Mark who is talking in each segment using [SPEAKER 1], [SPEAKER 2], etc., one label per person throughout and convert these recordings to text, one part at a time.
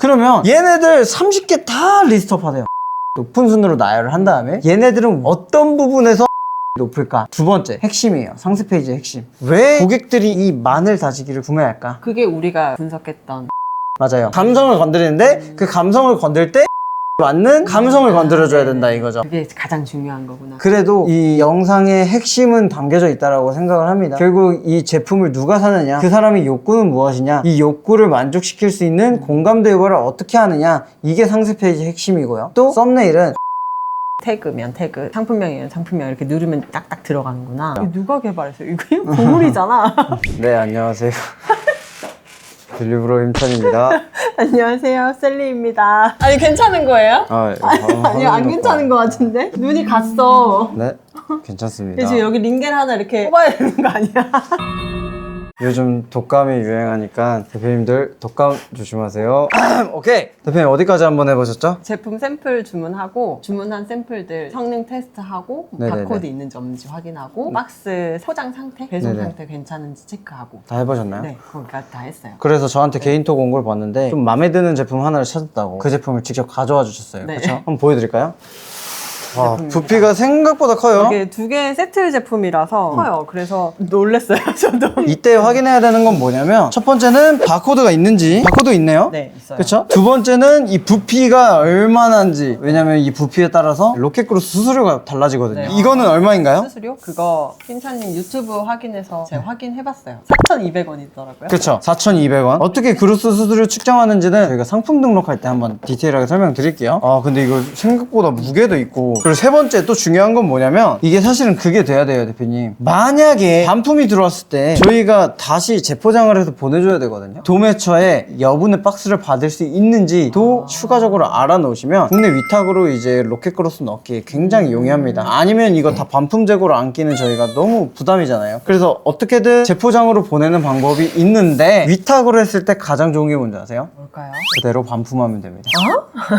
[SPEAKER 1] 그러면 얘네들 30개 다 리스트업 하세요. 높은 순으로 나열을 한 다음에 얘네들은 어떤 부분에서 높을까? 두 번째 핵심이에요. 상세 페이지의 핵심. 왜 고객들이 이 마늘 다지기를 구매할까?
[SPEAKER 2] 그게 우리가 분석했던
[SPEAKER 1] 맞아요. 감성을 건드리는데 그 감성을 건들 때 맞는 감성을 건드려줘야 된다 이거죠.
[SPEAKER 2] 그게 가장 중요한 거구나.
[SPEAKER 1] 그래도 이 영상의 핵심은 담겨져 있다고 생각을 합니다. 결국 이 제품을 누가 사느냐, 그 사람의 욕구는 무엇이냐, 이 욕구를 만족시킬 수 있는 공감대 유발을 어떻게 하느냐, 이게 상세 페이지 핵심이고요. 또 썸네일은
[SPEAKER 2] 태그면 태그, 상품명이면 상품명 이렇게 누르면 딱딱 들어가는구나. 이거 누가 개발했어요? 이거 보물이잖아.
[SPEAKER 1] 네, 안녕하세요. 딜리브로 힘찬입니다.
[SPEAKER 2] 안녕하세요, 셀리입니다. 아니 괜찮은 거예요? 아니요, 안 괜찮은 거 같은데? 눈이 갔어.
[SPEAKER 1] 네, 괜찮습니다.
[SPEAKER 2] 그래서 여기 링겔 하나 이렇게 뽑아야 되는 거 아니야?
[SPEAKER 1] 요즘 독감이 유행하니까 대표님들 독감 조심하세요. 오케이! 대표님 어디까지 한번 해보셨죠?
[SPEAKER 2] 제품 샘플 주문하고 주문한 샘플들 성능 테스트하고
[SPEAKER 1] 네네네.
[SPEAKER 2] 바코드 있는지 없는지 확인하고 박스 포장 상태, 배송
[SPEAKER 1] 네네.
[SPEAKER 2] 상태 괜찮은지 체크하고
[SPEAKER 1] 다 해보셨나요?
[SPEAKER 2] 네, 거기까지 다 했어요.
[SPEAKER 1] 그래서 저한테 개인톡 온 걸 봤는데 좀 마음에 드는 제품 하나를 찾았다고 그 제품을 직접 가져와 주셨어요.
[SPEAKER 2] 네.
[SPEAKER 1] 그렇죠? 한번 보여드릴까요? 와,
[SPEAKER 2] 제품입니다.
[SPEAKER 1] 부피가 생각보다 커요.
[SPEAKER 2] 이게 두 개 세트 제품이라서 커요. 그래서 놀랬어요, 저도.
[SPEAKER 1] 이때 확인해야 되는 건 뭐냐면 첫 번째는 바코드가 있는지, 바코드 있네요.
[SPEAKER 2] 네, 있어요.
[SPEAKER 1] 그렇죠? 두 번째는 이 부피가 얼마나인지. 왜냐면 이 부피에 따라서 로켓그루스 수수료가 달라지거든요.
[SPEAKER 2] 네.
[SPEAKER 1] 이거는 얼마인가요?
[SPEAKER 2] 수수료? 그거 힘찬님 유튜브 확인해서 제가 확인해봤어요. 4,200원이더라고요.
[SPEAKER 1] 그렇죠. 4,200원. 어떻게 그루스 수수료 측정하는지는 저희가 상품 등록할 때 한번 디테일하게 설명드릴게요. 아, 근데 이거 생각보다 무게도 있고. 그리고 세 번째 또 중요한 건 뭐냐면 이게 사실은 그게 돼야 돼요, 대표님. 만약에 반품이 들어왔을 때 저희가 다시 재포장을 해서 보내줘야 되거든요. 도매처에 여분의 박스를 받을 수 있는지도 추가적으로 알아놓으시면 국내 위탁으로 이제 로켓그로스 넣기 굉장히 용이합니다. 아니면 이거 다 반품 재고로 안 끼는 저희가 너무 부담이잖아요. 그래서 어떻게든 재포장으로 보내는 방법이 있는데 위탁으로 했을 때 가장 좋은 게 뭔지 아세요?
[SPEAKER 2] 뭘까요?
[SPEAKER 1] 그대로 반품하면 됩니다.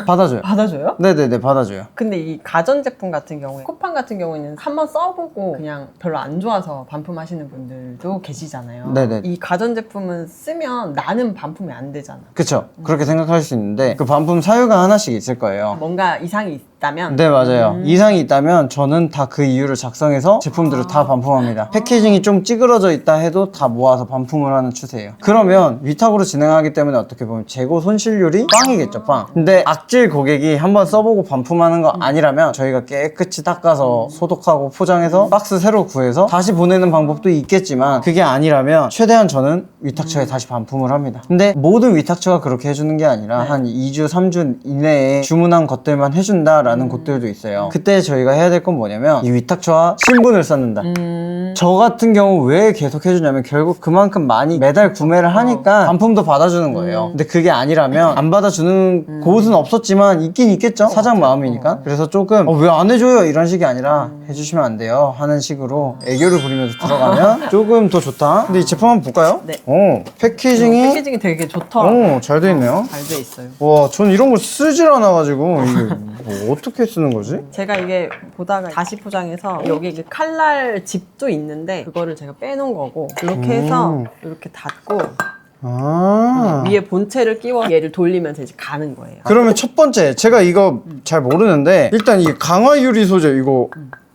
[SPEAKER 1] 받아줘요.
[SPEAKER 2] 받아줘요?
[SPEAKER 1] 네네네, 받아줘요.
[SPEAKER 2] 근데 이 가전제품 같은 경우에 쿠팡 같은 경우에는 한번 써보고 그냥 별로 안 좋아서 반품하시는 분들도 계시잖아요.
[SPEAKER 1] 네네.
[SPEAKER 2] 이 가전제품은 쓰면 나는 반품이 안 되잖아.
[SPEAKER 1] 그쵸. 그렇게 생각할 수 있는데 그 반품 사유가 하나씩 있을 거예요.
[SPEAKER 2] 뭔가 이상이 있다면
[SPEAKER 1] 네, 맞아요. 이상이 있다면 저는 다 그 이유를 작성해서 제품들을 다 반품합니다. 패키징이 좀 찌그러져 있다 해도 다 모아서 반품을 하는 추세예요. 그러면 위탁으로 진행하기 때문에 어떻게 보면 재고 손실률이 빵이겠죠, 빵. 근데 악질 고객이 한번 써보고 반품하는 거 아니라면 저희가 깨끗이 닦아서 소독하고 포장해서 박스 새로 구해서 다시 보내는 방법도 있겠지만 그게 아니라면 최대한 저는 위탁처에 다시 반품을 합니다. 근데 모든 위탁처가 그렇게 해주는 게 아니라
[SPEAKER 2] 네.
[SPEAKER 1] 한 2주, 3주 이내에 주문한 것들만 해준다라는 곳들도 있어요. 그때 저희가 해야 될 건 뭐냐면 이 위탁처와 신분을 쌓는다. 저 같은 경우 왜 계속 해주냐면 결국 그만큼 많이 매달 구매를 하니까 반품도 받아주는 거예요. 근데 그게 아니라면 안 받아주는 곳은 없었지만 있긴 있겠죠? 사장 마음이니까. 그래서 조금 왜 안 해줘요? 이런 식이 아니라 해주시면 안 돼요 하는 식으로 애교를 부리면서 들어가면 조금 더 좋다. 근데 이 제품 한번 볼까요?
[SPEAKER 2] 네.
[SPEAKER 1] 오, 패키징이
[SPEAKER 2] 패키징이 되게 좋더라고요.
[SPEAKER 1] 잘 돼 있네요.
[SPEAKER 2] 잘 돼 있어요.
[SPEAKER 1] 와, 전 이런 걸 쓰질 않아가지고 이게 뭐 어떻게 쓰는 거지?
[SPEAKER 2] 제가 이게 보다가 다시 포장해서 여기 이게 칼날 집도 있는데 그거를 제가 빼놓은 거고 이렇게 해서 이렇게 닫고
[SPEAKER 1] 아.
[SPEAKER 2] 위에 본체를 끼워 얘를 돌리면서 이제 가는 거예요.
[SPEAKER 1] 그러면 첫 번째 제가 이거 잘 모르는데 일단 이 강화 유리 소재 이거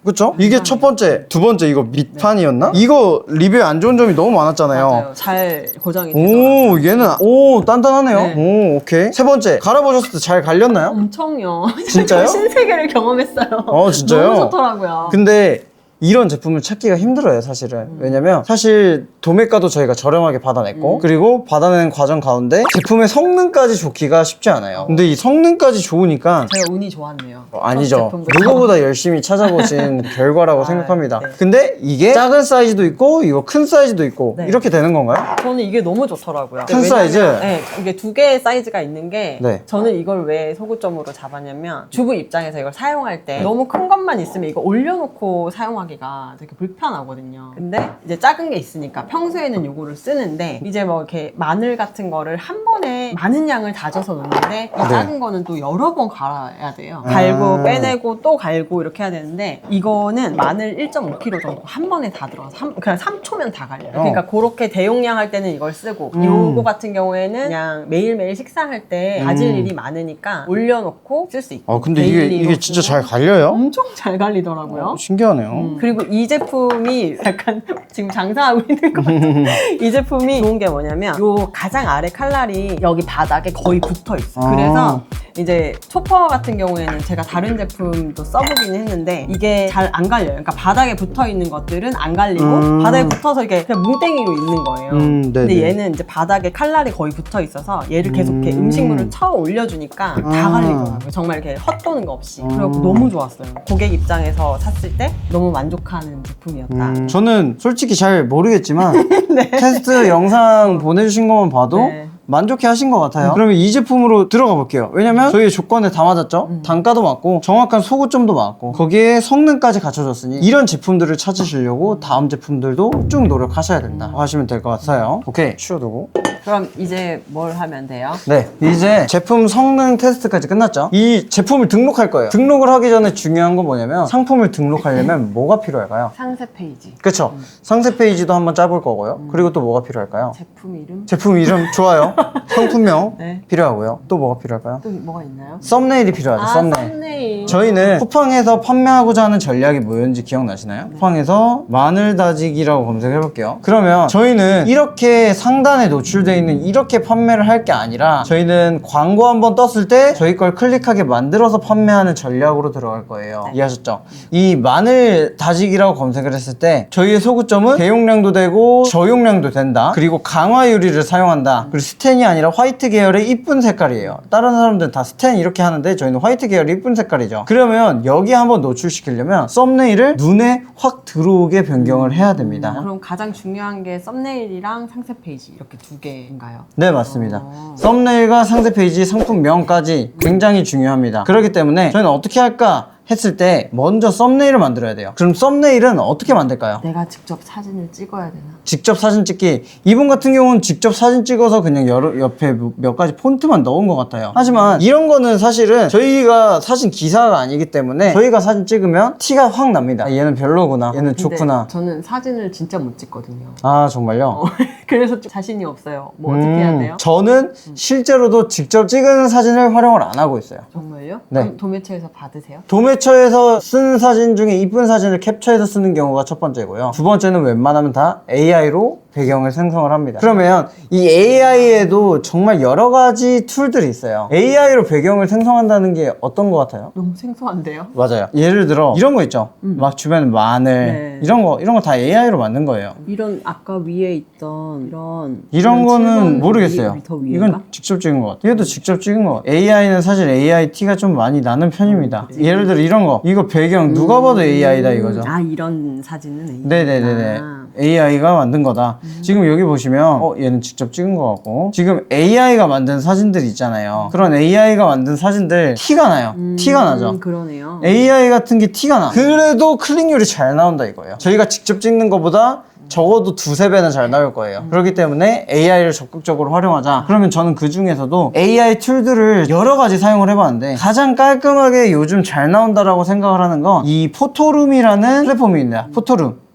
[SPEAKER 1] 그쵸? 이게 첫 번째, 두 번째 이거 밑판이었나? 이거 리뷰에 안 좋은 점이 너무 많았잖아요.
[SPEAKER 2] 맞아요. 잘 고정이 되더라고요.
[SPEAKER 1] 오, 얘는 단단하네요. 오, 오케이. 세 번째, 갈아보셨을 때 잘 갈렸나요?
[SPEAKER 2] 엄청요.
[SPEAKER 1] 진짜요?
[SPEAKER 2] 신세계를 경험했어요.
[SPEAKER 1] 진짜요?
[SPEAKER 2] 너무 좋더라고요.
[SPEAKER 1] 근데 이런 제품을 찾기가 힘들어요, 사실은. 왜냐면 사실 도매가도 저희가 저렴하게 받아냈고 그리고 받아내는 과정 가운데 제품의 성능까지 좋기가 쉽지 않아요. 근데 이 성능까지 좋으니까
[SPEAKER 2] 제가 운이 좋았네요.
[SPEAKER 1] 아니죠.
[SPEAKER 2] 제품부터.
[SPEAKER 1] 누구보다 열심히 찾아보신 결과라고 생각합니다.
[SPEAKER 2] 네.
[SPEAKER 1] 근데 이게 작은 사이즈도 있고 이거 큰 사이즈도 있고
[SPEAKER 2] 네.
[SPEAKER 1] 이렇게 되는 건가요?
[SPEAKER 2] 저는 이게 너무 좋더라고요.
[SPEAKER 1] 큰
[SPEAKER 2] 왜냐면,
[SPEAKER 1] 사이즈?
[SPEAKER 2] 네, 이게 두 개의 사이즈가 있는 게
[SPEAKER 1] 네.
[SPEAKER 2] 저는 이걸 왜 소구점으로 잡았냐면 주부 입장에서 이걸 사용할 때 너무 큰 것만 있으면 이거 올려놓고 사용하기 설명하기가 되게 불편하거든요. 근데 이제 작은 게 있으니까 평소에는 요거를 쓰는데 이제 뭐 이렇게 마늘 같은 거를 한 번에 많은 양을 다져서 넣는데 이 작은 거는 또 여러 번 갈아야 돼요. 갈고 빼내고 또 갈고 이렇게 해야 되는데 이거는 마늘 1.5kg 정도 한 번에 다 들어가서 그냥 3초면 다 갈려요. 그러니까 그렇게 대용량 할 때는 이걸 쓰고 요거 같은 경우에는 그냥 매일매일 식사할 때 다질 일이 많으니까 올려놓고 쓸 수 있고.
[SPEAKER 1] 근데 이게 진짜 잘 갈려요?
[SPEAKER 2] 엄청 잘 갈리더라고요.
[SPEAKER 1] 신기하네요.
[SPEAKER 2] 그리고 이 제품이 약간 지금 장사하고 있는 것 같아요. 이 제품이 좋은 게 뭐냐면 요 가장 아래 칼날이 여기 바닥에 거의 붙어 있어요. 그래서 이제 초퍼 같은 경우에는 제가 다른 제품도 써보긴 했는데 이게 잘 안 갈려요. 그러니까 바닥에 붙어 있는 것들은 안 갈리고 바닥에 붙어서 이렇게 그냥 뭉땡이로 있는 거예요. 근데 얘는 이제 바닥에 칼날이 거의 붙어 있어서 얘를 계속 이렇게 음식물을 쳐 올려주니까 다 갈리더라고요. 정말 이렇게 헛도는 거 없이. 그래서 너무 좋았어요. 고객 입장에서 샀을 때 너무 만족하는 제품이었다.
[SPEAKER 1] 저는 솔직히 잘 모르겠지만 테스트 영상 보내주신 것만 봐도
[SPEAKER 2] 네.
[SPEAKER 1] 만족해 하신 것 같아요. 그러면 이 제품으로 들어가 볼게요. 왜냐면 저희의 조건에 다 맞았죠. 단가도 맞고 정확한 소구점도 맞고 거기에 성능까지 갖춰졌으니 이런 제품들을 찾으시려고 다음 제품들도 쭉 노력하셔야 된다 하시면 될 것 같아요. 오케이, 치워두고.
[SPEAKER 2] 그럼 이제 뭘 하면 돼요?
[SPEAKER 1] 네, 이제 제품 성능 테스트까지 끝났죠. 이 제품을 등록할 거예요. 등록을 하기 전에 중요한 건 뭐냐면 상품을 등록하려면 뭐가 필요할까요?
[SPEAKER 2] 상세 페이지.
[SPEAKER 1] 그쵸? 상세 페이지도 한번 짜볼 거고요. 그리고 또 뭐가 필요할까요?
[SPEAKER 2] 제품 이름?
[SPEAKER 1] 제품 이름 좋아요. 상품명
[SPEAKER 2] 네.
[SPEAKER 1] 필요하고요. 또 뭐가 필요할까요?
[SPEAKER 2] 또 뭐가 있나요?
[SPEAKER 1] 썸네일이 필요하죠. 썸네일.
[SPEAKER 2] 썸네일.
[SPEAKER 1] 저희는 쿠팡에서 판매하고자 하는 전략이 뭐였는지 기억나시나요? 쿠팡에서 마늘 다지기라고 검색해 볼게요. 그러면 저희는 이렇게 상단에 노출되어 있는 이렇게 판매를 할 게 아니라 저희는 광고 한번 떴을 때 저희 걸 클릭하게 만들어서 판매하는 전략으로 들어갈 거예요. 이해하셨죠? 이 마늘 다지기라고 검색을 했을 때 저희의 소구점은 대용량도 되고 저용량도 된다. 그리고 강화 유리를 사용한다. 그리고 스텐이 아니라 화이트 계열의 이쁜 색깔이에요. 다른 사람들은 다 스텐 이렇게 하는데 저희는 화이트 계열의 이쁜 색깔이죠. 그러면 여기 한번 노출시키려면 썸네일을 눈에 확 들어오게 변경을 해야 됩니다.
[SPEAKER 2] 그럼 가장 중요한 게 썸네일이랑 상세 페이지 이렇게 두 개인가요?
[SPEAKER 1] 네, 맞습니다. 썸네일과 상세 페이지, 상품명까지 굉장히 중요합니다. 그렇기 때문에 저희는 어떻게 할까 했을 때 먼저 썸네일을 만들어야 돼요. 그럼 썸네일은 어떻게 만들까요?
[SPEAKER 2] 내가 직접 사진을 찍어야 되나?
[SPEAKER 1] 직접 사진 찍기. 이분 같은 경우는 직접 사진 찍어서 그냥 옆에 몇 가지 폰트만 넣은 것 같아요. 하지만 이런 거는 사실은 저희가 사진 기사가 아니기 때문에 저희가 사진 찍으면 티가 확 납니다. 아, 얘는 별로구나, 얘는 좋구나.
[SPEAKER 2] 저는 사진을 진짜 못 찍거든요.
[SPEAKER 1] 아, 정말요?
[SPEAKER 2] 그래서 좀 자신이 없어요. 뭐 어떻게 해야 돼요?
[SPEAKER 1] 저는 실제로도 직접 찍은 사진을 활용을 안 하고 있어요.
[SPEAKER 2] 정말요?
[SPEAKER 1] 네.
[SPEAKER 2] 그럼 도매처에서 받으세요?
[SPEAKER 1] 도매처에서 쓰는 사진 중에 이쁜 사진을 캡처해서 쓰는 경우가 첫 번째고요. 두 번째는 웬만하면 다 AI로 배경을 생성을 합니다. 그러면 이 AI에도 정말 여러 가지 툴들이 있어요. AI로 배경을 생성한다는 게 어떤 것 같아요?
[SPEAKER 2] 너무 생소한데요?
[SPEAKER 1] 맞아요. 예를 들어 이런 거 있죠. 막 주변에 마늘
[SPEAKER 2] 네.
[SPEAKER 1] 이런 거 다 AI로 만든 거예요.
[SPEAKER 2] 이런 아까 위에 있던
[SPEAKER 1] 이런 거는
[SPEAKER 2] 7번
[SPEAKER 1] 모르겠어요.
[SPEAKER 2] 더 위인가?
[SPEAKER 1] 이건 직접 찍은 것 같아요. 얘도 직접 찍은 것 같아요. AI는 사실 AI 티가 좀 많이 나는 편입니다. 예를 들어 이런 거 이거 배경 누가 봐도 AI다 이거죠.
[SPEAKER 2] 아, 이런 사진은 AI.
[SPEAKER 1] 네네네네. AI가 만든 거다. 지금 여기 보시면 얘는 직접 찍은 것 같고 지금 AI가 만든 사진들 있잖아요. 그런 AI가 만든 사진들 티가 나요. 티가 나죠.
[SPEAKER 2] 그러네요.
[SPEAKER 1] AI 같은 게 티가 나. 그래도 클릭률이 잘 나온다 이거예요. 저희가 직접 찍는 것보다 적어도 두세 배는 잘 나올 거예요. 그렇기 때문에 AI를 적극적으로 활용하자. 그러면 저는 그 중에서도 AI 툴들을 여러 가지 사용을 해봤는데 가장 깔끔하게 요즘 잘 나온다라고 생각을 하는 건 이 포토룸이라는 플랫폼입니다.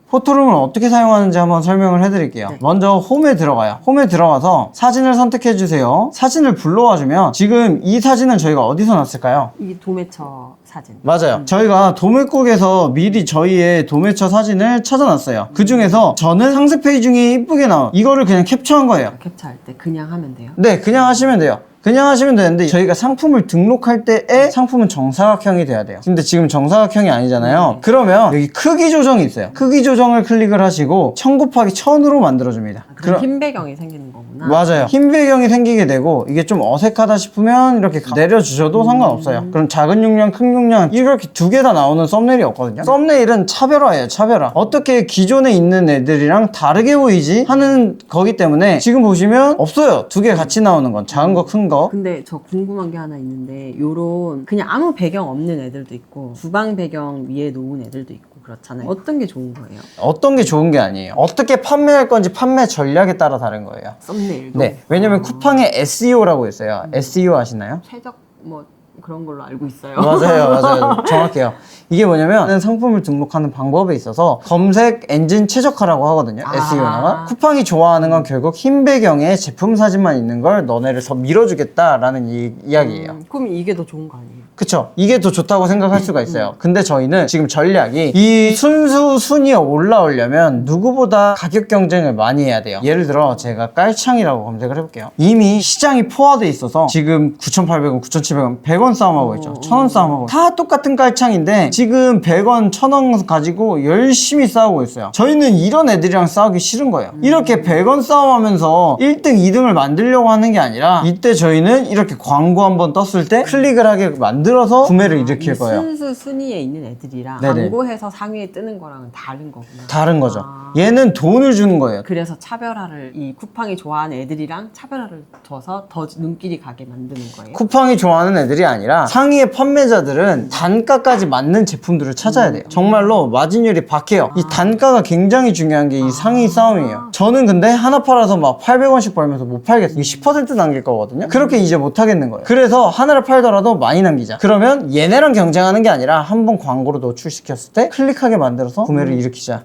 [SPEAKER 1] 포토룸을 어떻게 사용하는지 한번 설명을 해드릴게요.
[SPEAKER 2] 네.
[SPEAKER 1] 먼저 홈에 들어가요. 홈에 들어가서 사진을 선택해주세요. 사진을 불러와주면 지금 이 사진은 저희가 어디서 났을까요?
[SPEAKER 2] 이게 도매처 사진.
[SPEAKER 1] 맞아요. 저희가 도매국에서 미리 저희의 도매처 사진을 찾아놨어요. 그 중에서 저는 상세 페이지 중에 이쁘게 나온 이거를 그냥 캡처한 거예요.
[SPEAKER 2] 캡처할 때 그냥 하면 돼요?
[SPEAKER 1] 네, 그냥 하시면 돼요. 그냥 하시면 되는데 저희가 상품을 등록할 때에 상품은 정사각형이 돼야 돼요. 근데 지금 정사각형이 아니잖아요. 그러면 여기 크기 조정이 있어요. 크기 조정을 클릭을 하시고 1000 곱하기 1000으로 만들어줍니다.
[SPEAKER 2] 그럼 흰 배경이 생기는 거구나.
[SPEAKER 1] 맞아요. 흰 배경이 생기게 되고 이게 좀 어색하다 싶으면 이렇게 내려주셔도 상관없어요. 그럼 작은 용량, 큰 용량 이렇게 두 개 다 나오는 썸네일이 없거든요. 썸네일은 차별화예요. 차별화. 어떻게 기존에 있는 애들이랑 다르게 보이지? 하는 거기 때문에 지금 보시면 없어요. 두 개 같이 나오는 건 작은 거, 큰 거. 거.
[SPEAKER 2] 근데 저 궁금한 게 하나 있는데 요런 그냥 아무 배경 없는 애들도 있고 주방 배경 위에 놓은 애들도 있고 그렇잖아요. 어떤 게 좋은 거예요?
[SPEAKER 1] 어떤 게 좋은 게 아니에요. 어떻게 판매할 건지 판매 전략에 따라 다른 거예요.
[SPEAKER 2] 썸네일도?
[SPEAKER 1] 네, 왜냐면 쿠팡에 SEO라고 있어요. SEO 아시나요?
[SPEAKER 2] 최적 뭐 그런 걸로 알고 있어요.
[SPEAKER 1] 맞아요. 정확해요. 이게 뭐냐면 상품을 등록하는 방법에 있어서 검색 엔진 최적화라고 하거든요. SEO가. 쿠팡이 좋아하는 건 결국 흰 배경에 제품 사진만 있는 걸 너네를 더 밀어주겠다라는 이야기예요.
[SPEAKER 2] 그럼 이게 더 좋은 거 아니에요?
[SPEAKER 1] 그쵸. 이게 더 좋다고 생각할 수가 있어요. 근데 저희는 지금 전략이 이 순위에 올라오려면 누구보다 가격 경쟁을 많이 해야 돼요. 예를 들어 제가 깔창이라고 검색을 해볼게요. 이미 시장이 포화돼 있어서 지금 9,800원, 9,700원, 100원 싸움하고 있죠. 1,000원 싸움하고 다 똑같은 깔창인데 지금 100원, 1,000원 가지고 열심히 싸우고 있어요. 저희는 이런 애들이랑 싸우기 싫은 거예요. 이렇게 100원 싸움하면서 1등, 2등을 만들려고 하는 게 아니라 이때 저희는 이렇게 광고 한번 떴을 때 클릭을 하게 만들어서 구매를 일으킬 거예요.
[SPEAKER 2] 순수 순위에 있는 애들이랑
[SPEAKER 1] 네네.
[SPEAKER 2] 광고해서 상위에 뜨는 거랑은 다른 거구나.
[SPEAKER 1] 다른 거죠. 얘는 돈을 주는 거예요.
[SPEAKER 2] 그래서 차별화를 이 쿠팡이 좋아하는 애들이랑 차별화를 둬서 더 눈길이 가게 만드는 거예요.
[SPEAKER 1] 쿠팡이 좋아하는 애들이 아니라 상위의 판매자들은 단가까지 맞는 제품들을 찾아야 돼요. 정말로 마진율이 박해요. 이 단가가 굉장히 중요한 게 이 상위 싸움이에요. 저는 근데 하나 팔아서 막 800원씩 벌면서 못 팔겠어요. 10% 남길 거거든요. 그렇게 이제 못 하겠는 거예요. 그래서 하나를 팔더라도 많이 남기자. 그러면 얘네랑 경쟁하는 게 아니라 한번 광고로 노출시켰을 때 클릭하게 만들어서 구매를 일으키자.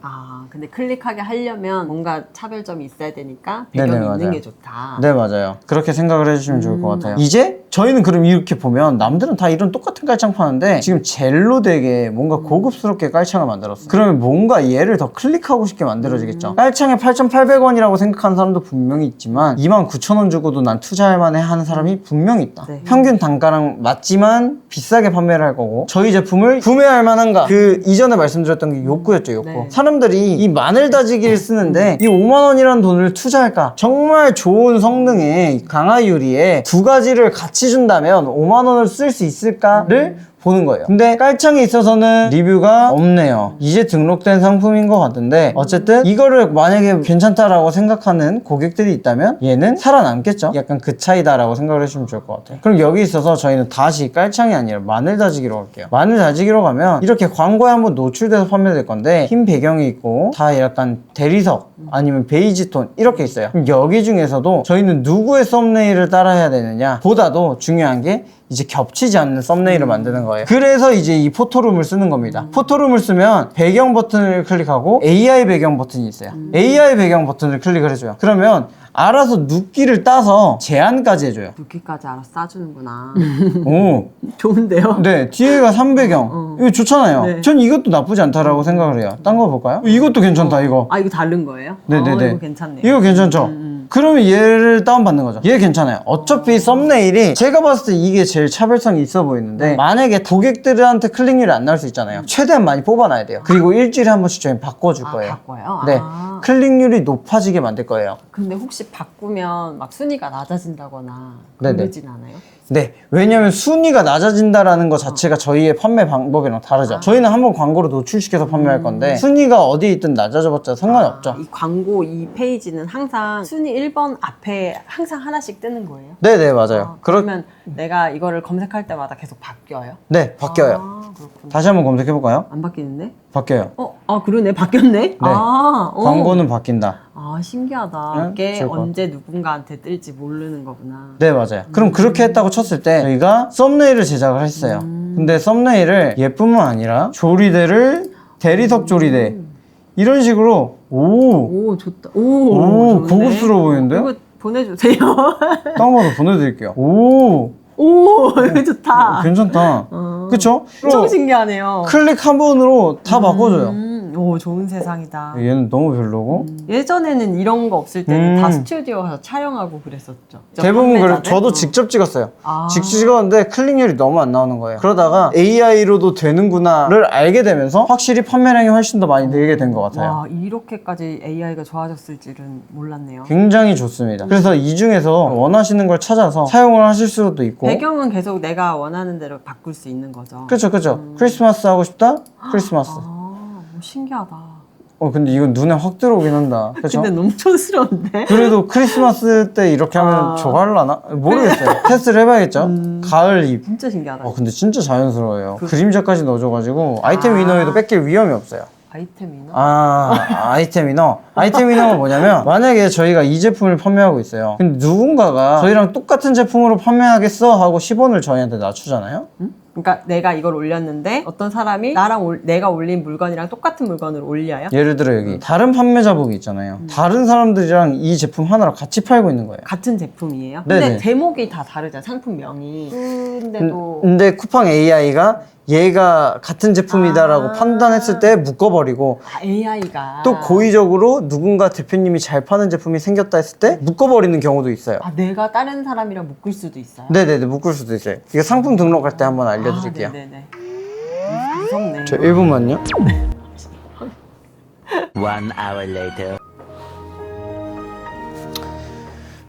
[SPEAKER 2] 근데 클릭하게 하려면 뭔가 차별점이 있어야 되니까
[SPEAKER 1] 네네,
[SPEAKER 2] 배경이 있는
[SPEAKER 1] 맞아요.
[SPEAKER 2] 게 좋다.
[SPEAKER 1] 네, 맞아요. 그렇게 생각을 해주시면 좋을 것 같아요. 이제 저희는 그럼 이렇게 보면 남들은 다 이런 똑같은 깔창 파는데 지금 젤로 되게 뭔가 고급스럽게 깔창을 만들었어요. 그러면 뭔가 얘를 더 클릭하고 싶게 만들어지겠죠. 깔창에 8,800원이라고 생각하는 사람도 분명히 있지만 29,000원 주고도 난 투자할 만해 하는 사람이 분명히 있다.
[SPEAKER 2] 네.
[SPEAKER 1] 평균 단가랑 맞지만 비싸게 판매를 할 거고 저희 제품을 구매할 만한가? 그 이전에 말씀드렸던 게 욕구였죠, 욕구.
[SPEAKER 2] 네.
[SPEAKER 1] 사람들이 이 마늘 다지기를 쓰는데 이 5만 원이라는 돈을 투자할까? 정말 좋은 성능의 강화 유리에 두 가지를 같이 준다면 5만 원을 쓸 수 있을까를 보는 거예요. 근데 깔창에 있어서는 리뷰가 없네요. 이제 등록된 상품인 것 같은데 어쨌든 이거를 만약에 괜찮다라고 생각하는 고객들이 있다면 얘는 살아남겠죠? 약간 그 차이다라고 생각을 해주시면 좋을 것 같아요. 그럼 여기 있어서 저희는 다시 깔창이 아니라 마늘 다지기로 갈게요. 마늘 다지기로 가면 이렇게 광고에 한번 노출돼서 판매될 건데 흰 배경이 있고 다 약간 대리석 아니면 베이지 톤 이렇게 있어요. 그럼 여기 중에서도 저희는 누구의 썸네일을 따라해야 되느냐 보다도 중요한 게 이제 겹치지 않는 썸네일을 만드는 거예요. 그래서 이제 이 포토룸을 쓰는 겁니다. 포토룸을 쓰면 배경 버튼을 클릭하고 AI 배경 버튼이 있어요. AI 배경 버튼을 클릭을 해줘요. 그러면 알아서 눕기를 따서 제한까지 해줘요.
[SPEAKER 2] 눕기까지 알아서 싸주는구나.
[SPEAKER 1] 오,
[SPEAKER 2] 좋은데요?
[SPEAKER 1] 네, 뒤에가 3배경. 이거 좋잖아요.
[SPEAKER 2] 네.
[SPEAKER 1] 전 이것도 나쁘지 않다라고 생각을 해요. 딴 거 볼까요? 이것도 괜찮다, 이거.
[SPEAKER 2] 이거 다른 거예요?
[SPEAKER 1] 네네네.
[SPEAKER 2] 이거 괜찮네요.
[SPEAKER 1] 이거 괜찮죠? 그러면 얘를 다운받는 거죠. 얘 괜찮아요. 어차피 썸네일이 제가 봤을 때 이게 제일 차별성이 있어 보이는데 만약에 고객들한테 클릭률이 안 나올 수 있잖아요. 최대한 많이 뽑아놔야 돼요. 그리고 일주일에 한 번씩 저희 바꿔줄 거예요.
[SPEAKER 2] 바꿔요?
[SPEAKER 1] 네. 클릭률이 높아지게 만들 거예요.
[SPEAKER 2] 근데 혹시 바꾸면 막 순위가 낮아진다거나
[SPEAKER 1] 네네.
[SPEAKER 2] 그러진 않아요?
[SPEAKER 1] 네, 왜냐면 순위가 낮아진다라는 것 자체가 저희의 판매 방법이랑 다르죠. 저희는 한번 광고로 노출시켜서 판매할 건데 순위가 어디에 있든 낮아져봤자 상관이 없죠.
[SPEAKER 2] 이 광고 이 페이지는 항상 순위 1번 앞에 항상 하나씩 뜨는 거예요?
[SPEAKER 1] 네네, 맞아요.
[SPEAKER 2] 그러면 내가 이거를 검색할 때마다 계속 바뀌어요?
[SPEAKER 1] 네, 바뀌어요.
[SPEAKER 2] 그렇구나.
[SPEAKER 1] 다시 한번 검색해볼까요?
[SPEAKER 2] 안 바뀌는데?
[SPEAKER 1] 바뀌어요.
[SPEAKER 2] 그러네. 바뀌었네?
[SPEAKER 1] 광고는 바뀐다.
[SPEAKER 2] 신기하다.
[SPEAKER 1] 네,
[SPEAKER 2] 이게
[SPEAKER 1] 좋을 것
[SPEAKER 2] 언제 누군가한테 뜰지 모르는 거구나.
[SPEAKER 1] 네, 맞아요. 그럼 그렇게 했다고 쳤을 때 저희가 썸네일을 제작을 했어요. 근데 썸네일을 얘뿐만 아니라 조리대를 대리석 조리대 이런 식으로
[SPEAKER 2] 오, 좋다.
[SPEAKER 1] 오,
[SPEAKER 2] 좋은데?
[SPEAKER 1] 고급스러워 보이는데요?
[SPEAKER 2] 이거 보내주세요.
[SPEAKER 1] 다운 받아 보내드릴게요. 오,
[SPEAKER 2] 이거 좋다.
[SPEAKER 1] 괜찮다. 그쵸?
[SPEAKER 2] 엄청 신기하네요.
[SPEAKER 1] 클릭 한 번으로 다 바꿔줘요.
[SPEAKER 2] 좋은 세상이다.
[SPEAKER 1] 얘는 너무 별로고.
[SPEAKER 2] 예전에는 이런 거 없을 때는 다 스튜디오 가서 촬영하고 그랬었죠.
[SPEAKER 1] 대부분
[SPEAKER 2] 판매자들?
[SPEAKER 1] 저도 직접 찍었어요.
[SPEAKER 2] 아.
[SPEAKER 1] 직접 찍었는데 클릭률이 너무 안 나오는 거예요. 그러다가 AI로도 되는구나를 알게 되면서 확실히 판매량이 훨씬 더 많이 늘게 된 것 같아요.
[SPEAKER 2] 와, 이렇게까지 AI가 좋아졌을 줄은 몰랐네요.
[SPEAKER 1] 굉장히 좋습니다. 그래서 이 중에서 원하시는 걸 찾아서 사용을 하실 수도 있고.
[SPEAKER 2] 배경은 계속 내가 원하는 대로 바꿀 수 있는 거죠.
[SPEAKER 1] 그쵸. 크리스마스 하고 싶다? 크리스마스.
[SPEAKER 2] 신기하다.
[SPEAKER 1] 근데 이건 눈에 확 들어오긴 한다. 그쵸?
[SPEAKER 2] 근데 너무 촌스러운데?
[SPEAKER 1] 그래도 크리스마스 때 이렇게 하면 좋아하려나? 모르겠어요. 테스트를 해봐야겠죠? 가을 잎.
[SPEAKER 2] 진짜 신기하다.
[SPEAKER 1] 근데 진짜 자연스러워요. 그림자까지 넣어줘가지고 아이템 위너에도 뺏길 위험이 없어요.
[SPEAKER 2] 아이템이나?
[SPEAKER 1] 아이템 위너. 아이템 위너가 뭐냐면 만약에 저희가 이 제품을 판매하고 있어요. 근데 누군가가 저희랑 똑같은 제품으로 판매하겠어? 하고 10원을 저희한테 낮추잖아요?
[SPEAKER 2] 응? 그러니까 내가 이걸 올렸는데 어떤 사람이 내가 올린 물건이랑 똑같은 물건을 올려요?
[SPEAKER 1] 예를 들어 여기 다른 판매자복이 있잖아요. 다른 사람들이랑 이 제품 하나를 같이 팔고 있는 거예요.
[SPEAKER 2] 같은 제품이에요?
[SPEAKER 1] 네네.
[SPEAKER 2] 근데 제목이 다 다르잖아, 상품명이. 근데도
[SPEAKER 1] 근데 쿠팡 AI가 얘가 같은 제품이다라고 판단했을 때 묶어버리고
[SPEAKER 2] AI가
[SPEAKER 1] 또 고의적으로 누군가 대표님이 잘 파는 제품이 생겼다 했을 때 묶어버리는 경우도 있어요.
[SPEAKER 2] 내가 다른 사람이랑 묶을 수도 있어요?
[SPEAKER 1] 네네네, 묶을 수도 있어요. 이거 상품 등록할 때 한번 알려드릴게요.
[SPEAKER 2] 네네네. 무섭네.
[SPEAKER 1] 저 1분만요.
[SPEAKER 3] One hour later.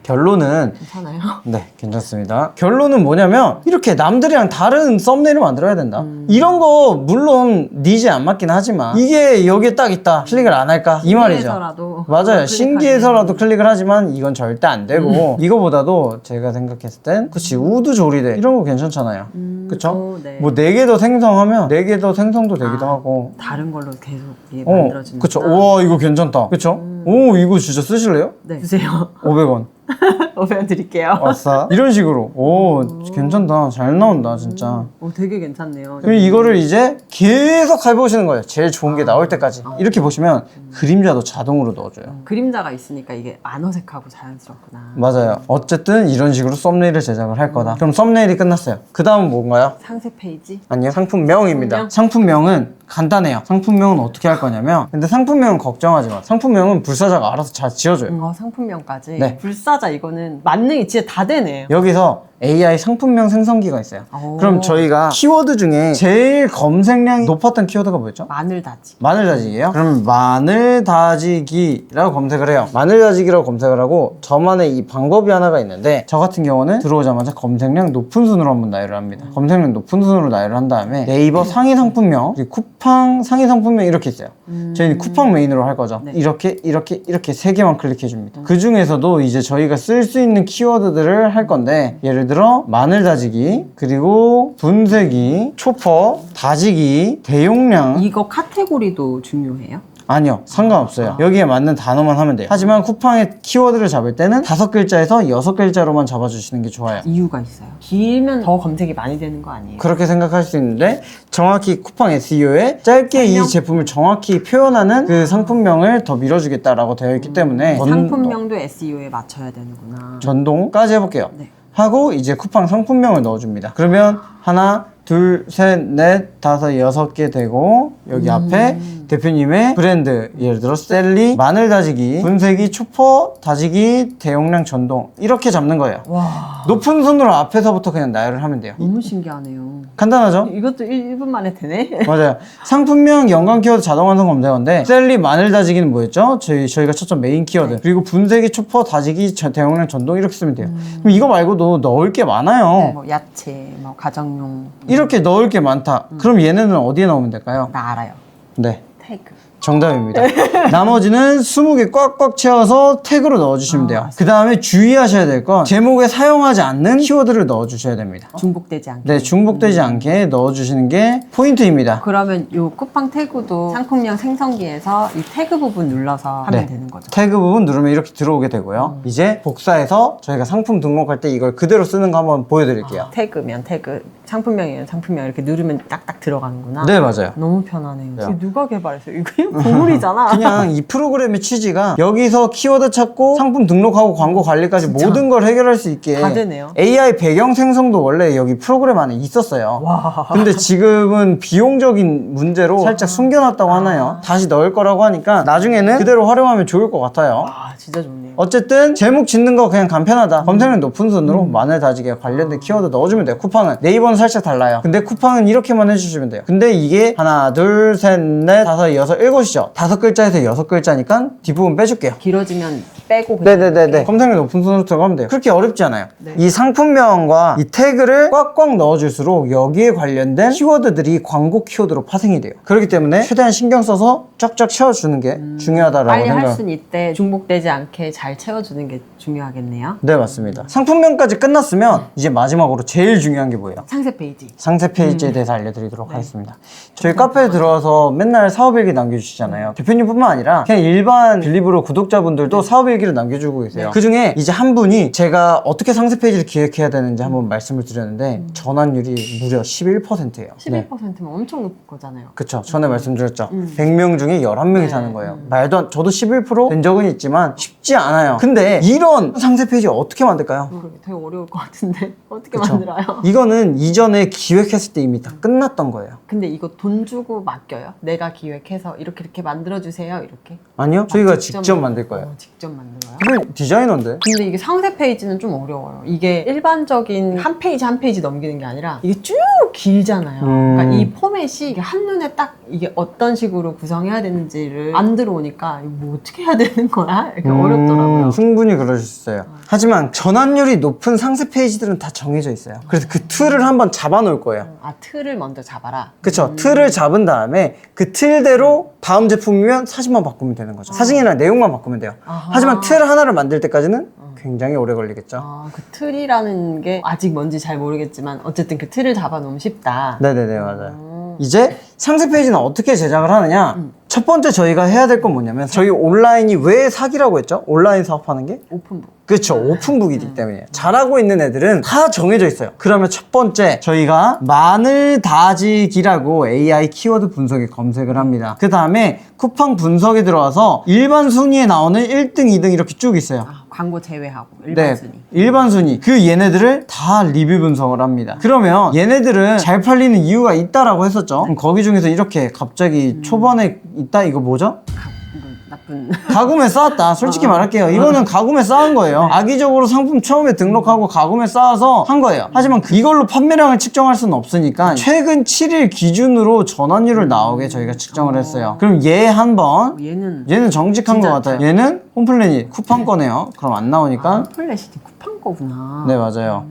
[SPEAKER 1] 결론은
[SPEAKER 2] 괜찮아요?
[SPEAKER 1] 네, 괜찮습니다. 결론은 뭐냐면 이렇게 남들이랑 다른 썸네일을 만들어야 된다. 이런 거 물론 니즈에 안 맞긴 하지만 이게 여기에 딱 있다. 클릭을 안 할까? 이 말이죠.
[SPEAKER 2] 신기해서라도
[SPEAKER 1] 맞아요.
[SPEAKER 2] 클릭하는
[SPEAKER 1] 신기해서라도 클릭을 하지만 이건 절대 안 되고 이거보다도 제가 생각했을 땐 그치, 우드 조리대 이런 거 괜찮잖아요. 그쵸?
[SPEAKER 2] 네.
[SPEAKER 1] 뭐 4개 더 생성하면 4개 더 생성도 되기도 하고
[SPEAKER 2] 다른 걸로 계속 이게 만들어지는
[SPEAKER 1] 그쵸. 우와, 이거 괜찮다. 그쵸? 오, 이거 진짜 쓰실래요?
[SPEAKER 2] 네, 주세요.
[SPEAKER 1] 500원.
[SPEAKER 2] 500원 드릴게요.
[SPEAKER 1] 아싸. 이런 식으로. 오, 괜찮다. 잘 나온다, 진짜.
[SPEAKER 2] 되게 괜찮네요.
[SPEAKER 1] 그리고 이거를 이제 계속 해보시는 거예요. 제일 좋은 게 나올 때까지. 이렇게 보시면 그림자도 자동으로 넣어줘요.
[SPEAKER 2] 그림자가 있으니까 이게 안 어색하고 자연스럽구나.
[SPEAKER 1] 맞아요. 어쨌든 이런 식으로 썸네일을 제작을 할 거다. 그럼 썸네일이 끝났어요. 그 다음은 뭔가요?
[SPEAKER 2] 상세 페이지?
[SPEAKER 1] 아니요, 상품명입니다. 상품명은 간단해요. 상품명은 어떻게 할 거냐면, 근데 상품명은 걱정하지 마. 상품명은 불사자가 알아서 잘 지어줘요.
[SPEAKER 2] 상품명까지?
[SPEAKER 1] 네.
[SPEAKER 2] 불사자 이거는 만능이 진짜 다 되네요.
[SPEAKER 1] 여기서 AI 상품명 생성기가 있어요.
[SPEAKER 2] 오.
[SPEAKER 1] 그럼 저희가 키워드 중에 제일 검색량이 높았던 키워드가 뭐였죠?
[SPEAKER 2] 마늘 다지.
[SPEAKER 1] 마늘 다지기예요? 그럼 마늘 다지기라고 검색을 해요. 마늘 다지기라고 검색을 하고 저만의 이 방법이 하나가 있는데 저 같은 경우는 들어오자마자 검색량 높은 순으로 한번 나열을 합니다. 검색량 높은 순으로 나열을 한 다음에 네이버 상위 상품명 그리고 쿠팡 상위 상품명 이렇게 있어요. 저희는 쿠팡 메인으로 할 거죠.
[SPEAKER 2] 네.
[SPEAKER 1] 이렇게 3개만 클릭해 줍니다. 그 중에서도 이제 저희가 쓸 수 있는 키워드들을 할 건데 예를 들어 마늘 다지기 그리고 분쇄기 초퍼 다지기 대용량
[SPEAKER 2] 이거 카테고리도 중요해요?
[SPEAKER 1] 아니요, 상관없어요. 여기에 맞는 단어만 하면 돼요. 하지만 쿠팡의 키워드를 잡을 때는 5글자에서 6글자로만 잡아주시는 게 좋아요.
[SPEAKER 2] 이유가 있어요. 길면 더 검색이 많이 되는 거 아니에요?
[SPEAKER 1] 그렇게 생각할 수 있는데 정확히 쿠팡 SEO에 짧게 이 제품을 정확히 표현하는 그 상품명을 더 밀어주겠다라고 되어 있기 때문에
[SPEAKER 2] 상품명도 SEO에 맞춰야 되는구나.
[SPEAKER 1] 전동까지 해볼게요.
[SPEAKER 2] 네.
[SPEAKER 1] 하고 이제 쿠팡 상품명을 넣어줍니다. 그러면 하나, 둘, 셋, 넷, 다섯, 6개 되고 여기 앞에 대표님의 브랜드 예를 들어 셀리, 마늘 다지기, 분쇄기, 초퍼, 다지기, 대용량 전동 이렇게 잡는 거예요.
[SPEAKER 2] 와,
[SPEAKER 1] 높은 순으로 앞에서부터 그냥 나열을 하면 돼요.
[SPEAKER 2] 너무 신기하네요.
[SPEAKER 1] 간단하죠?
[SPEAKER 2] 이것도 1분 만에 되네?
[SPEAKER 1] 맞아요. 상품명 연관 키워드 자동 완성 검색어인데 셀리, 마늘 다지기는 뭐였죠? 저희가 찾던 메인 키워드. 그리고 분쇄기, 초퍼, 다지기, 대용량 전동 이렇게 쓰면 돼요. 그럼 이거 말고도 넣을 게 많아요.
[SPEAKER 2] 뭐 야채, 뭐 가정용.
[SPEAKER 1] 이렇게 넣을 게 많다. 그럼 얘네는 어디에 넣으면 될까요?
[SPEAKER 2] 나 알아요.
[SPEAKER 1] 네.
[SPEAKER 2] 태그.
[SPEAKER 1] 정답입니다. 나머지는 20개 꽉꽉 채워서 태그로 넣어주시면 돼요. 그 다음에 주의하셔야 될 건 제목에 사용하지 않는 키워드를 넣어주셔야 됩니다.
[SPEAKER 2] 중복되지 않게.
[SPEAKER 1] 네, 중복되지 않게 넣어주시는 게 포인트입니다.
[SPEAKER 2] 그러면 요 쿠팡 태그도 상품명 생성기에서 이 태그 부분 눌러서 하면
[SPEAKER 1] 네.
[SPEAKER 2] 되는 거죠.
[SPEAKER 1] 태그 부분 누르면 이렇게 들어오게 되고요. 이제 복사해서 저희가 상품 등록할 때 이걸 그대로 쓰는 거 한번 보여드릴게요.
[SPEAKER 2] 태그면 태그, 상품명이면 상품명 이렇게 누르면 딱딱 들어가는구나.
[SPEAKER 1] 네, 맞아요.
[SPEAKER 2] 너무 편하네요.
[SPEAKER 1] 네.
[SPEAKER 2] 이게 누가 개발했어요? 이거 그냥 보물이잖아.
[SPEAKER 1] 그냥 이 프로그램의 취지가 여기서 키워드 찾고 상품 등록하고 광고 관리까지 모든 걸 해결할 수 있게
[SPEAKER 2] 다 되네요.
[SPEAKER 1] AI 배경 생성도 원래 여기 프로그램 안에 있었어요.
[SPEAKER 2] 와.
[SPEAKER 1] 근데 지금은 비용적인 문제로 살짝 숨겨놨다고 하나요? 다시 넣을 거라고 하니까 나중에는 그대로 활용하면 좋을 것 같아요.
[SPEAKER 2] 아, 진짜 좋네요.
[SPEAKER 1] 어쨌든 제목 짓는 거 그냥 간편하다. 검색량 높은 순으로 마늘 다지기에 관련된 키워드 넣어주면 돼요. 쿠팡은 네이버는 살짝 달라요. 근데 쿠팡은 이렇게만 해주시면 돼요. 근데 이게 하나, 둘, 셋, 넷, 다섯, 여섯, 일곱이죠. 5글자에서 6글자니까 뒷부분 빼줄게요.
[SPEAKER 2] 길어지면 빼고 그냥
[SPEAKER 1] 네네네네. 검색률 높은 순으로 들어가면 돼요. 그렇게 어렵지 않아요.
[SPEAKER 2] 네.
[SPEAKER 1] 이 상품명과 이 태그를 꽉꽉 넣어줄수록 여기에 관련된 키워드들이 광고 키워드로 파생이 돼요. 그렇기 때문에 최대한 신경 써서 쫙쫙 채워주는 게 중요하다라고
[SPEAKER 2] 빨리 할
[SPEAKER 1] 생각해요.
[SPEAKER 2] 수는 있대 중복되지 않게 잘 채워주는 게 중요하겠네요.
[SPEAKER 1] 네, 맞습니다. 상품명까지 끝났으면 이제 마지막으로 제일 중요한 게 뭐예요?
[SPEAKER 2] 상세 페이지.
[SPEAKER 1] 상세 페이지에 대해서 알려드리도록 하겠습니다. 저희 카페에 들어와서 맨날 사업일기 남겨주시잖아요. 대표님뿐만 아니라 그냥 일반 빌리브로 구독자분들도 사업일기를 남겨주고 계세요. 그 중에 이제 한 분이 제가 어떻게 상세 페이지를 기획해야 되는지 한번 말씀을 드렸는데 전환율이 무려 11%예요.
[SPEAKER 2] 11%면 엄청 높은 거잖아요.
[SPEAKER 1] 그쵸. 전에 말씀드렸죠. 100명 중에 11명이 사는 거예요. 말도 안, 저도 11%된 적은 있지만 쉽지 않아요. 근데 이런 상세 페이지 어떻게 만들까요?
[SPEAKER 2] 그러게 되게 어려울 것 같은데 어떻게
[SPEAKER 1] 그쵸.
[SPEAKER 2] 만들어요?
[SPEAKER 1] 이거는 이전에 기획했을 때 이미 다 끝났던 거예요.
[SPEAKER 2] 근데 이거 돈 주고 맡겨요? 내가 기획해서 이렇게 만들어주세요 이렇게?
[SPEAKER 1] 아니요? 저희가 직접 만들 거예요.
[SPEAKER 2] 직접 만들어요?
[SPEAKER 1] 이거 디자이너인데?
[SPEAKER 2] 근데 이게 상세 페이지는 좀 어려워요. 이게 일반적인 한 페이지 한 페이지 넘기는 게 아니라 이게 쭉 길잖아요. 그러니까 이 포맷이 이게 한눈에 딱 이게 어떤 식으로 구성해야 되는지를 안 들어오니까 이거 뭐 어떻게 해야 되는 거야? 이렇게 어렵더라고요.
[SPEAKER 1] 충분히 그러실 수 있어요. 하지만 전환율이 높은 상세 페이지들은 다 정해져 있어요. 그래서 그 틀을 한번 잡아놓을 거예요.
[SPEAKER 2] 아 틀을 먼저 잡아라.
[SPEAKER 1] 그쵸. 틀을 잡은 다음에 그 틀대로 다음 제품이면 사진만 바꾸면 되는 거죠. 사진이랑 내용만 바꾸면 돼요.
[SPEAKER 2] 아하.
[SPEAKER 1] 하지만 틀 하나를 만들 때까지는 굉장히 오래 걸리겠죠.
[SPEAKER 2] 아, 그 틀이라는 게 아직 뭔지 잘 모르겠지만 어쨌든 그 틀을 잡아놓으면 쉽다.
[SPEAKER 1] 네네네, 맞아요. 이제 상세 페이지는 어떻게 제작을 하느냐? 첫 번째 저희가 해야 될 건 뭐냐면 저희 온라인이 왜 사기라고 했죠? 온라인 사업하는 게?
[SPEAKER 2] 오픈북.
[SPEAKER 1] 그렇죠. 오픈북이기 때문에 잘하고 있는 애들은 다 정해져 있어요. 그러면 첫 번째 저희가 마늘 다지기라고 AI 키워드 분석에 검색을 합니다. 그 다음에 쿠팡 분석에 들어와서 일반 순위에 나오는 1등, 2등 이렇게 쭉 있어요.
[SPEAKER 2] 아, 광고 제외하고 일반 순위.
[SPEAKER 1] 일반 순위. 그 얘네들을 다 리뷰 분석을 합니다. 그러면 얘네들은 잘 팔리는 이유가 있다라고 했었죠. 그럼 거기 중에서 이렇게 갑자기 초반에 있다 이거 뭐죠?
[SPEAKER 2] 이거 나쁜.
[SPEAKER 1] 가구매 쌓았다. 솔직히 말할게요. 이거는 가구매 쌓은 거예요. 악의적으로 상품 처음에 등록하고 가구매 쌓아서 한 거예요. 하지만 이걸로 판매량을 측정할 수는 없으니까 최근 7일 기준으로 전환율을 나오게 저희가 측정을 했어요. 그럼 얘 한 번.
[SPEAKER 2] 얘는
[SPEAKER 1] 정직한 것 같아요. 얘는 홈플래닛 쿠팡 거네요. 그럼 안 나오니까.
[SPEAKER 2] 플래시티 쿠팡 거구나.
[SPEAKER 1] 네, 맞아요.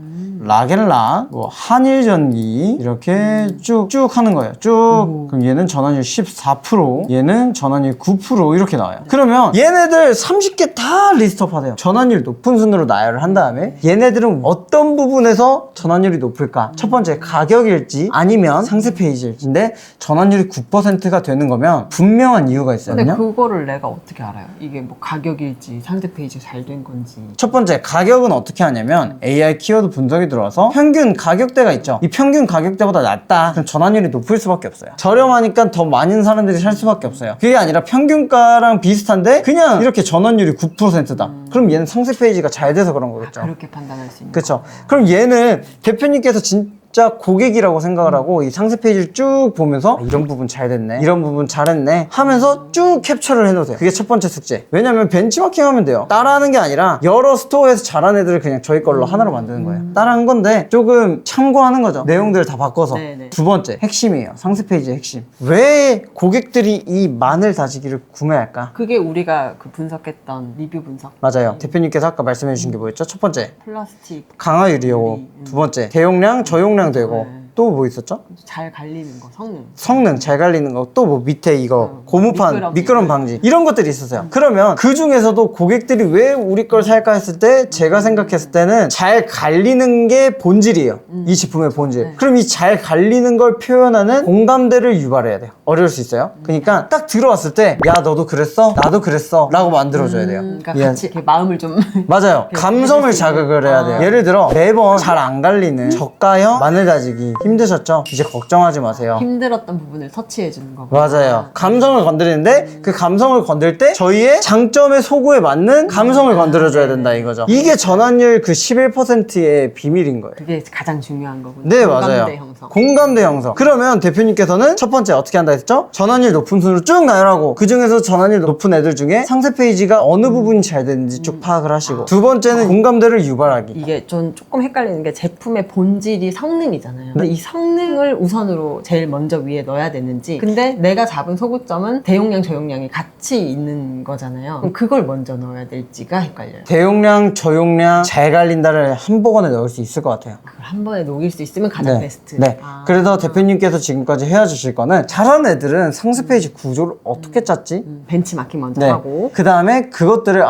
[SPEAKER 1] 라겔라, 뭐 한일전기 이렇게 쭉쭉 하는 거예요. 쭉. 그럼 얘는 전환율 14%, 얘는 전환율 9% 이렇게 나와요. 그러면 얘네들 30개 다 리스트업 하세요. 전환율 높은 순으로 나열을 한 다음에 얘네들은 어떤 부분에서 전환율이 높을까? 첫 번째 가격일지 아니면 상세 페이지일지인데 전환율이 9%가 되는 거면 분명한 이유가 있어요.
[SPEAKER 2] 근데 그거를 내가 어떻게 알아요? 이게 뭐 가격일지 상세 페이지 잘 된 건지.
[SPEAKER 1] 첫 번째 가격은 어떻게 하냐면 AI 키워드 분석이 들어와서 평균 가격대가 있죠. 이 평균 가격대보다 낮다. 그럼 전환율이 높을 수밖에 없어요. 저렴하니까 더 많은 사람들이 살 수밖에 없어요. 그게 아니라 평균가랑 비슷한데 그냥 이렇게 전환율이 9%다. 그럼 얘는 상세 페이지가 잘 돼서 그런 거겠죠.
[SPEAKER 2] 그렇게 판단할 수 있는.
[SPEAKER 1] 그렇죠. 그럼 얘는 대표님께서 진짜 고객이라고 생각을 하고 이 상세 페이지를 쭉 보면서 이런 부분 잘 됐네, 이런 부분 잘했네 하면서 쭉 캡처를 해놓으세요. 그게 첫 번째 숙제. 왜냐면 벤치마킹 하면 돼요. 따라하는 게 아니라 여러 스토어에서 잘한 애들을 그냥 저희 걸로 하나로 만드는 거예요. 따라한 건데 조금 참고하는 거죠. 내용들을 다 바꿔서.
[SPEAKER 2] 네네.
[SPEAKER 1] 두 번째 핵심이에요. 상세 페이지의 핵심. 왜 고객들이 이 마늘 다지기를 구매할까?
[SPEAKER 2] 그게 우리가 그 분석했던 리뷰 분석.
[SPEAKER 1] 맞아요. 대표님께서 아까 말씀해 주신 게 뭐였죠? 첫 번째
[SPEAKER 2] 플라스틱
[SPEAKER 1] 강화유리하고 두 번째 대용량 저용량 되고 또 뭐 있었죠?
[SPEAKER 2] 잘 갈리는 거 성능.
[SPEAKER 1] 성능 잘 갈리는 거 또 뭐 밑에 이거 고무판 미끄럼 방지 이런 것들이 있었어요. 그러면 그 중에서도 고객들이 왜 우리 걸 살까 했을 때 제가 생각했을 때는 잘 갈리는 게 본질이에요. 이 제품의 본질. 그럼 이 잘 갈리는 걸 표현하는 공감대를 유발해야 돼요. 어려울 수 있어요. 그러니까 딱 들어왔을 때 야 너도 그랬어? 나도 그랬어? 라고 만들어줘야 돼요.
[SPEAKER 2] 그러니까
[SPEAKER 1] 예.
[SPEAKER 2] 같이 이렇게 마음을 좀.
[SPEAKER 1] 맞아요. 감성을 자극을 해야 돼요. 예를 들어 매번 잘 안 갈리는 저가형 마늘 다지기 힘드셨죠? 이제 걱정하지 마세요.
[SPEAKER 2] 힘들었던 부분을 터치해 주는 거고.
[SPEAKER 1] 맞아요. 감성을 건드리는데 그 감성을 건들 때 저희의 장점의 소구에 맞는 감성을 건드려줘야 된다 이거죠. 이게 전환율 그 11%의 비밀인 거예요.
[SPEAKER 2] 그게 가장 중요한 거군요.
[SPEAKER 1] 네, 맞아요.
[SPEAKER 2] 공감대 형성.
[SPEAKER 1] 공감대 형성. 그러면 대표님께서는 첫 번째 어떻게 한다 했죠? 전환율 높은 순으로 쭉 나열하고 그 중에서 전환율 높은 애들 중에 상세 페이지가 어느 부분이 잘 되는지 쭉 파악을 하시고 두 번째는 공감대를 유발하기.
[SPEAKER 2] 이게 전 조금 헷갈리는 게 제품의 본질이 성능이잖아요. 근데 이 성능을 우선으로 제일 먼저 위에 넣어야 되는지, 근데 내가 잡은 소구점은 대용량, 저용량이 같이 있는 거잖아요. 그럼 그걸 먼저 넣어야 될지가 헷갈려요.
[SPEAKER 1] 대용량, 저용량 잘 갈린다를 한복원에 넣을 수 있을 것 같아요.
[SPEAKER 2] 그걸 한 번에 녹일 수 있으면 가장 베스트.
[SPEAKER 1] 네.
[SPEAKER 2] 아.
[SPEAKER 1] 그래서 대표님께서 지금까지 해주실 거는 잘하는 애들은 상세 페이지 구조를 어떻게 짰지?
[SPEAKER 2] 벤치마킹 먼저
[SPEAKER 1] 네.
[SPEAKER 2] 하고.
[SPEAKER 1] 그 다음에 그것들을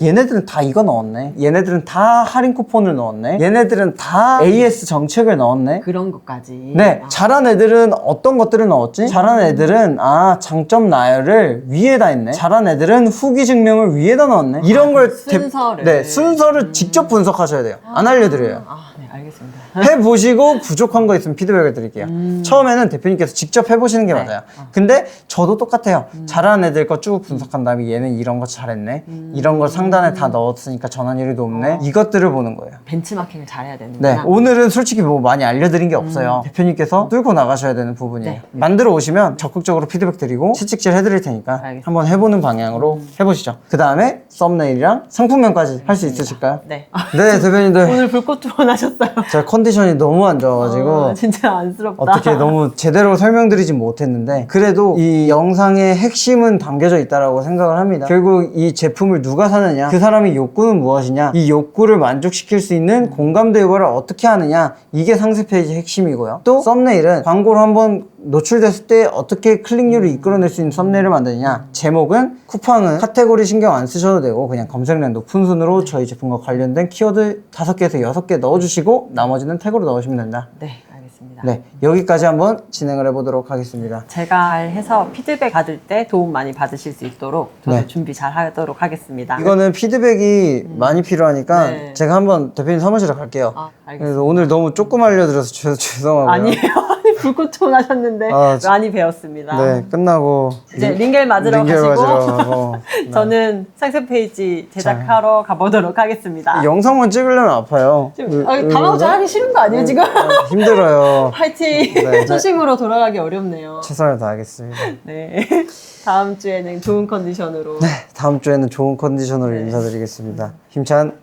[SPEAKER 1] 얘네들은 다 이거 넣었네. 얘네들은 다 할인 쿠폰을 넣었네. 얘네들은 다 AS 정책을 넣었네.
[SPEAKER 2] 그런 것까지.
[SPEAKER 1] 네, 잘한 애들은 어떤 것들을 넣었지? 잘한 애들은 장점 나열을 위에다 했네. 잘한 애들은 후기 증명을 위에다 넣었네. 이런 걸
[SPEAKER 2] 순서를.
[SPEAKER 1] 네, 순서를 직접 분석하셔야 돼요. 안 알려드려요.
[SPEAKER 2] 네, 알겠습니다.
[SPEAKER 1] 해보시고 부족한 거 있으면 피드백을 드릴게요. 처음에는 대표님께서 직접 해보시는 게
[SPEAKER 2] 네.
[SPEAKER 1] 맞아요. 근데 저도 똑같아요. 잘하는 애들 거 쭉 분석한 다음에 얘는 이런 거 잘했네. 이런 걸 상단에 다 넣었으니까 전환율이 높네. 이것들을 보는 거예요.
[SPEAKER 2] 벤치마킹을 잘해야 되는구나.
[SPEAKER 1] 네, 오늘은 솔직히 뭐 많이 알려드린 게 없어요. 대표님께서 뚫고 나가셔야 되는 부분이에요.
[SPEAKER 2] 네.
[SPEAKER 1] 만들어 오시면 적극적으로 피드백 드리고 실직질 해드릴 테니까
[SPEAKER 2] 알겠습니다.
[SPEAKER 1] 한번 해보는 방향으로 해보시죠. 그 다음에 썸네일이랑 상품명까지 할 수 있으실까요?
[SPEAKER 2] 네.
[SPEAKER 1] 네, 대표님들.
[SPEAKER 2] 오늘 불꽃 투혼하셨어요.
[SPEAKER 1] 제가 컨디션이 너무 안 좋아가지고
[SPEAKER 2] 진짜 안쓰럽다.
[SPEAKER 1] 어떻게 너무 제대로 설명드리진 못했는데 그래도 이 영상의 핵심은 담겨져 있다라고 생각을 합니다. 결국 이 제품을 누가 사느냐, 그 사람의 욕구는 무엇이냐, 이 욕구를 만족시킬 수 있는 공감대 유발을 어떻게 하느냐, 이게 상세 페이지 핵심이고요. 또 썸네일은 광고로 한번 노출됐을 때 어떻게 클릭률을 이끌어낼 수 있는 썸네일을 만드느냐, 제목은 쿠팡은 카테고리 신경 안 쓰셔도 되고 그냥 검색량 높은 순으로 저희 제품과 관련된 키워드 5개에서 6개 넣어주시고 나머지는 태그로 넣으시면 된다.
[SPEAKER 2] 네, 알겠습니다.
[SPEAKER 1] 네, 여기까지 한번 진행을 해보도록 하겠습니다.
[SPEAKER 2] 제가 잘 해서 피드백 받을 때 도움 많이 받으실 수 있도록 저도
[SPEAKER 1] 네.
[SPEAKER 2] 준비 잘 하도록 하겠습니다.
[SPEAKER 1] 이거는 피드백이 많이 필요하니까
[SPEAKER 2] 네.
[SPEAKER 1] 제가 한번 대표님 사무실에 갈게요.
[SPEAKER 2] 알겠습니다.
[SPEAKER 1] 그래서 오늘 너무 조금 알려드려서 죄송하고요.
[SPEAKER 2] 아니에요. 불꽃 투혼하셨는데
[SPEAKER 1] 저-
[SPEAKER 2] 많이 배웠습니다.
[SPEAKER 1] 네, 끝나고
[SPEAKER 2] 이제 링겔 맞으러
[SPEAKER 1] 링겔
[SPEAKER 2] 가시고
[SPEAKER 1] 맞으러 가고. 네.
[SPEAKER 2] 저는 상세 페이지 제작하러 가보도록 하겠습니다.
[SPEAKER 1] 영상만 찍으려면 아파요.
[SPEAKER 2] 다마우자 하기 싫은 거 아니에요 지금?
[SPEAKER 1] 힘들어요.
[SPEAKER 2] 화이팅!
[SPEAKER 1] 네.
[SPEAKER 2] 초심으로 돌아가기 어렵네요.
[SPEAKER 1] 최선을 다하겠습니다.
[SPEAKER 2] 네. 다음 주에는 좋은 컨디션으로
[SPEAKER 1] 다음 주에는 좋은 컨디션으로
[SPEAKER 2] 네.
[SPEAKER 1] 인사드리겠습니다. 힘찬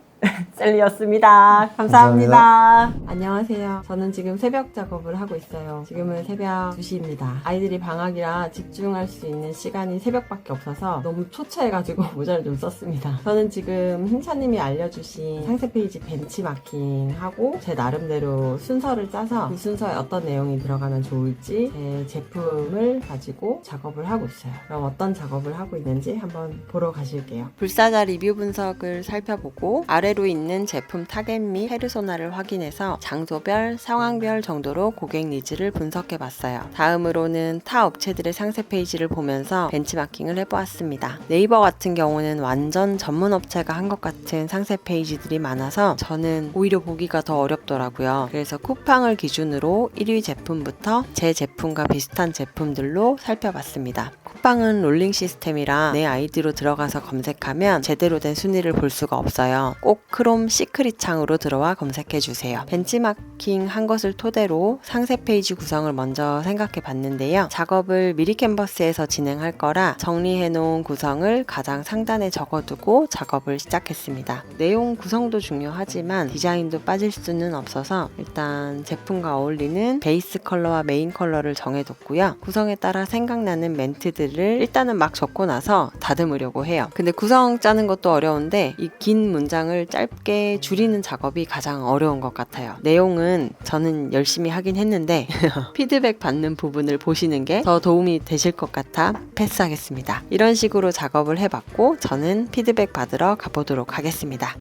[SPEAKER 2] 셀리였습니다. 감사합니다. 안녕하세요. 저는 지금 새벽 작업을 하고 있어요. 지금은 새벽 2시입니다. 아이들이 방학이라 집중할 수 있는 시간이 새벽밖에 없어서 너무 초췌해가지고 모자를 좀 썼습니다. 저는 지금 힘차님이 알려주신 상세 페이지 벤치마킹하고 제 나름대로 순서를 짜서 그 순서에 어떤 내용이 들어가면 좋을지 제 제품을 가지고 작업을 하고 있어요. 그럼 어떤 작업을 하고 있는지 한번 보러 가실게요. 불사자 리뷰 분석을 살펴보고 아래로 있는 제품 타겟 및 페르소나를 확인해서 장소별, 상황별 정도로 고객 니즈를 분석해봤어요. 다음으로는 타 업체들의 상세 페이지를 보면서 벤치마킹을 해보았습니다. 네이버 같은 경우는 완전 전문 업체가 한 것 같은 상세 페이지들이 많아서 저는 오히려 보기가 더 어렵더라고요. 그래서 쿠팡을 기준으로 1위 제품부터 제 제품과 비슷한 제품들로 살펴봤습니다. 쿠팡은 롤링 시스템이라 내 아이디로 들어가서 검색하면 제대로 된 순위를 볼 수가 없어요. 꼭 크롬 시크릿 창으로 들어와 검색해주세요. 벤치마킹 한 것을 토대로 상세 페이지 구성을 먼저 생각해 봤는데요. 작업을 미리 캔버스에서 진행할 거라 정리해놓은 구성을 가장 상단에 적어두고 작업을 시작했습니다. 내용 구성도 중요하지만 디자인도 빠질 수는 없어서 일단 제품과 어울리는 베이스 컬러와 메인 컬러를 정해뒀고요. 구성에 따라 생각나는 멘트들을 일단은 막 적고 나서 다듬으려고 해요. 근데 구성 짜는 것도 어려운데 이 긴 문장을 짧게 줄이는 작업이 가장 어려운 것 같아요. 내용은 저는 열심히 하긴 했는데 피드백 받는 부분을 보시는 게 더 도움이 되실 것 같아 패스하겠습니다. 이런 식으로 작업을 해봤고 저는 피드백 받으러 가보도록 하겠습니다.